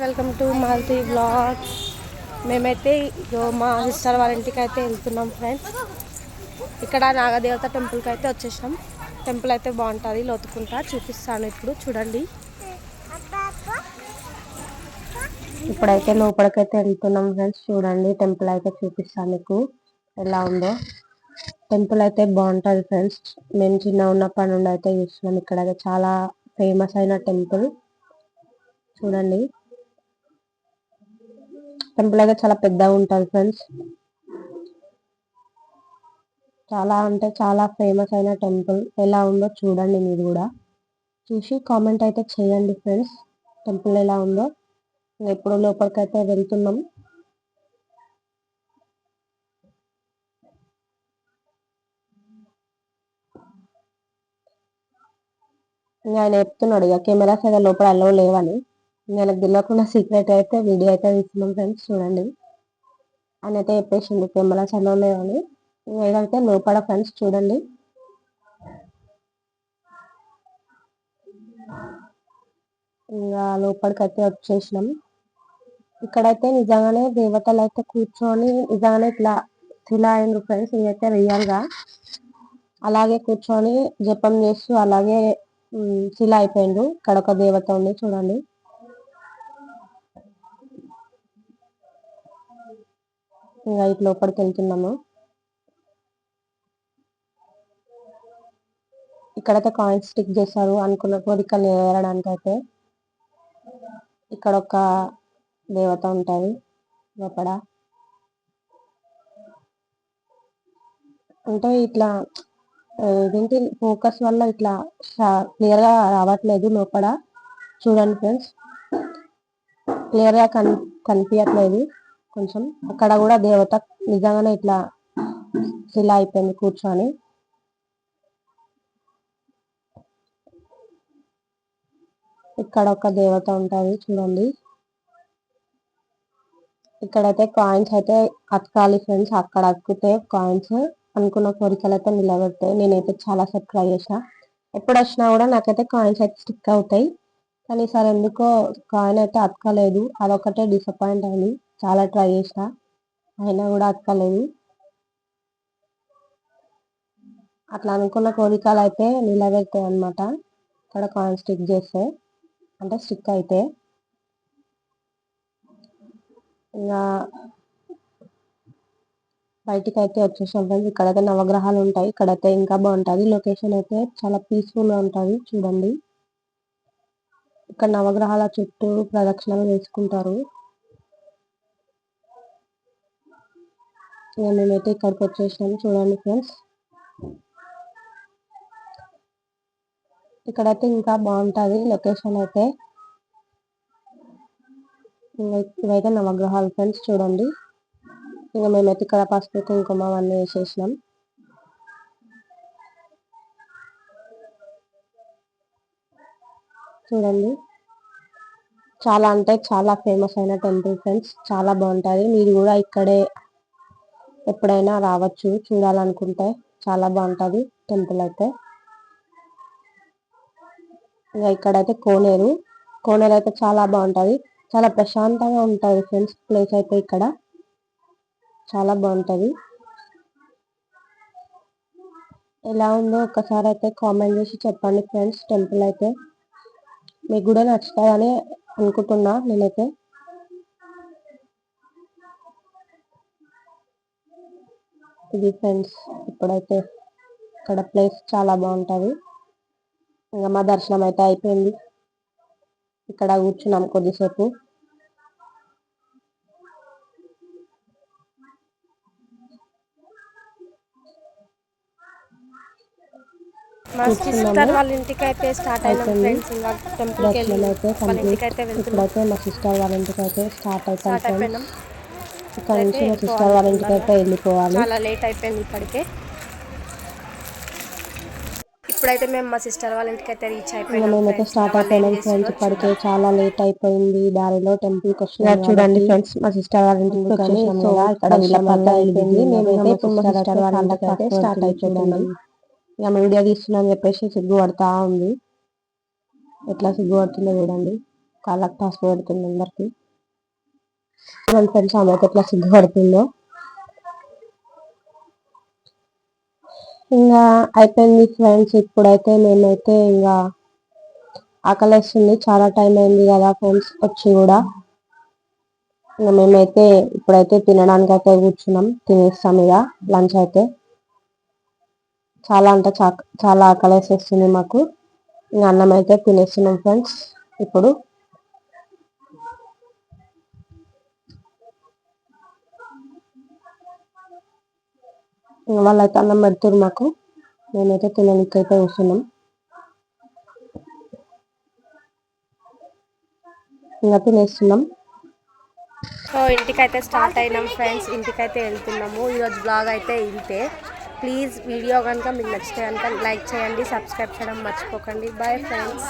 Welcome to Malti blogs. మేమైతే మా sister వాళ్ళ ఇంటికి అయితే వెళ్తున్నాం ఫ్రెండ్స్. ఇక్కడ నాగదేవత టెంపుల్కి అయితే వచ్చేసాం. టెంపుల్ అయితే బాగుంటుంది, లోతుకుంటా చూపిస్తాను ఇప్పుడు చూడండి. ఇప్పుడైతే లోపలికైతే వెళ్తున్నాం ఫ్రెండ్స్. చూడండి టెంపుల్ అయితే చూపిస్తాను మీకు ఎలా ఉందో. టెంపుల్ అయితే బాగుంటుంది ఫ్రెండ్స్. మేము చిన్న ఉన్నప్పటి నుండి అయితే చూస్తున్నాం. ఇక్కడ చాలా ఫేమస్ అయిన టెంపుల్ చూడండి. టెంపుల్ అయితే చాలా పెద్దగా ఉంటుంది ఫ్రెండ్స్. చాలా అంటే చాలా ఫేమస్ అయిన టెంపుల్. ఎలా ఉందో చూడండి, మీరు కూడా చూసి కామెంట్ అయితే చేయండి ఫ్రెండ్స్. టెంపుల్ ఎలా ఉందో. ఎప్పుడు లోపలికి అయితే వెళ్తున్నాం. ఆయన చెప్తున్నాడు ఇక కెమెరాస్ అయితే లోపల అలో లేవని. ఆయనకు తెలియకుండా సీక్రెట్ అయితే వీడియో అయితే తీస్తున్నాం ఫ్రెండ్స్. చూడండి ఆయన అయితే చెప్పేసింది కెమెరాస్ అలో లేవని. ఏదైతే లోపల ఫ్రెండ్స్ చూడండి. ఇంకా లోపలికి అయితే వచ్చేసినాం. ఇక్కడైతే నిజంగానే దేవతలు అయితే కూర్చొని నిజంగానే ఇట్లా శిలా అయింది ఫ్రెండ్స్. ఇదైతే రియల్ గా అలాగే కూర్చొని జపం చేస్తూ అలాగే శిలా అయిపోయిండు. ఇక్కడ ఒక దేవత ఉంది చూడండి. ఇంకా ఇటు లోపలికి వెళ్తున్నాము. ఇక్కడైతే కాయిన్స్ స్టిక్ చేస్తారు అనుకున్న కోరికలు నెరవేరడానికి అయితే. ఇక్కడ ఒక దేవత ఉంటుంది లోపల. అంటే ఇట్లా ఏంటి ఫోకస్ వల్ల ఇట్లా క్లియర్ గా రావట్లేదు లోపల. చూడండి ఫ్రెండ్స్, క్లియర్ గా కనిపించట్లేదు కొంచెం. అక్కడ కూడా దేవత నిజంగానే ఇట్లా శిలా అయిపోయింది కూర్చొని. ఇక్కడ ఒక దేవత ఉంటుంది చూడండి. ఇక్కడైతే కాయిన్స్ అయితే అతకాలి ఫ్రెండ్స్. అక్కడ అతికితే కాయిన్స్ అనుకున్న కోరికలు అయితే నిలబెడతాయి. నేనైతే చాలా సేపు ట్రై చేసిన. ఎప్పుడు వచ్చినా కూడా నాకైతే కాయిన్స్ అయితే స్టిక్ అవుతాయి. కానీ ఈసారి ఎందుకో కాయిన్ అయితే అతకలేదు. అదొకటే డిసప్పాయింట్ అయింది. చాలా ట్రై చేసిన అయినా కూడా అతకలేదు. అట్లా అనుకున్న కోరికలు అయితే నిలబెడతాయి అన్నమాట. ఇక్కడ కాయిన్ స్టిక్ చేస్తే అంటే స్టిక్ అయితే. ఇంకా బయటికి అయితే వచ్చేసాం ఫ్రెండ్స్. ఇక్కడైతే నవగ్రహాలు ఉంటాయి. ఇక్కడైతే ఇంకా బాగుంటుంది. లొకేషన్ అయితే చాలా పీస్ఫుల్ గా ఉంటుంది చూడండి. ఇక్కడ నవగ్రహాల చుట్టూ ప్రదక్షిణలు వేసుకుంటారు. మేమైతే ఇక్కడికి వచ్చేసినాము చూడండి ఫ్రెండ్స్. ఇక్కడైతే ఇంకా బాగుంటుంది లొకేషన్ అయితే. ఇవైతే నవగ్రహాలు ఫ్రెండ్స్ చూడండి. ఇంకా మేమైతే ఇక్కడ పసుపు కుంకుమ అవన్నీ వేసేసినాం. చూడండి చాలా అంటే చాలా ఫేమస్ అయిన టెంపుల్ ఫ్రెండ్స్. చాలా బాగుంటుంది. మీరు కూడా ఇక్కడే ఎప్పుడైనా రావచ్చు చూడాలనుకుంటే. చాలా బాగుంటుంది టెంపుల్ అయితే. ఇంకా ఇక్కడైతే కోనేరు అయితే చాలా బాగుంటుంది. చాలా ప్రశాంతంగా ఉంటుంది ఫ్రెండ్స్. ప్లేస్ అయితే ఇక్కడ చాలా బాగుంటుంది. ఎలా ఉందో ఒక్కసారి అయితే కామెంట్ చేసి చెప్పండి ఫ్రెండ్స్. టెంపుల్ అయితే మీకు కూడా నచ్చుతాయని అనుకుంటున్నా నేనైతే. ఇది ఫ్రెండ్స్ ఇప్పుడైతే ఇక్కడ ప్లేస్ చాలా బాగుంటుంది. ఇంకా మా దర్శనం అయితే అయిపోయింది. ఇక్కడ కూర్చున్నాం కొద్దిసేపు. మా సిస్టర్ వాళ్ళ ఇంటికి అయితే స్టార్ట్ అయినాం ఫ్రెండ్స్. ఇంకా టెంపుల్కి వెళ్ళి వాళ్ళ ఇంటికి అయితే వెళ్తున్నాం. ఇప్పుడైతే మా సిస్టర్ వాళ్ళ ఇంటికి అయితే స్టార్ట్ అయిపోయినాం. ఇక్కడ నుంచి మా సిస్టర్ వాళ్ళ ఇంటికి అయితే వెళ్ళిపోవాలి. చాలా లేట్ అయిపోయింది ఇప్పటికే. ఇప్పుడైతే మేము మా సిస్టర్ వాళ్ళ ఇంటికి అయితే రీచ్ అయిపోయినాం. మేమైతే స్టార్ట్ అయిపోయినాం ఫ్రెండ్స్. ఇప్పటికే చాలా లేట్ అయిపోయింది. దారిలో టెంపుల్ కి వచ్చినాం చూడండి ఫ్రెండ్స్. మా సిస్టర్ వాళ్ళ ఇంటికి వచ్చేసినాం కదా. ఇక్కడ వీళ్ళ పనులు అయిపోయింది. మేమైతే ఇప్పుడు మా సిస్టర్ వాళ్ళ ఇంటికి అయితే స్టార్ట్ అయిపోతున్నాం. ఇక వీడియో తీస్తున్నాం చెప్పేసి సిగ్గు పడతా ఉంది. ఎట్లా సిగ్గు పడుతుందో చూడండి. కాళ్ళకి పసుపు పెడుతుంది అందరికి. ఫ్రెండ్స్ ఆమె అయితే ఎట్లా సిగ్గుపడుతుందో. ఇంకా అయిపోయింది ఫ్రెండ్స్. ఇప్పుడైతే మేమైతే ఇంకా ఆకలేస్తుంది, చాలా టైం అయింది కదా ఫ్రెండ్స్ వచ్చి కూడా. ఇంకా మేమైతే ఇప్పుడైతే తినడానికి అయితే కూర్చున్నాం, తినేస్తాం ఇక లంచ్ అయితే. చాలా అంటే చాలా ఆకలేసేస్తుంది మాకు. ఇంకా అన్నం అయితే తినేస్తున్నాం ఫ్రెండ్స్ ఇప్పుడు. ఇంకా వాళ్ళైతే అన్నం పెడుతున్నారు మాకు, మేమైతే తినడానికి అయితే కూర్చున్నాం. ఇంకా తినేస్తున్నాం. సో ఇంటికైతే స్టార్ట్ అయినాం ఫ్రెండ్స్, ఇంటికైతే వెళ్తున్నాము. ఈరోజు బ్లాగ్ అయితే ఇంతే. ప్లీజ్ వీడియో కనుక మీకు నచ్చితే కనుక లైక్ చేయండి, సబ్స్క్రైబ్ చేయడం మర్చిపోకండి. Bye friends.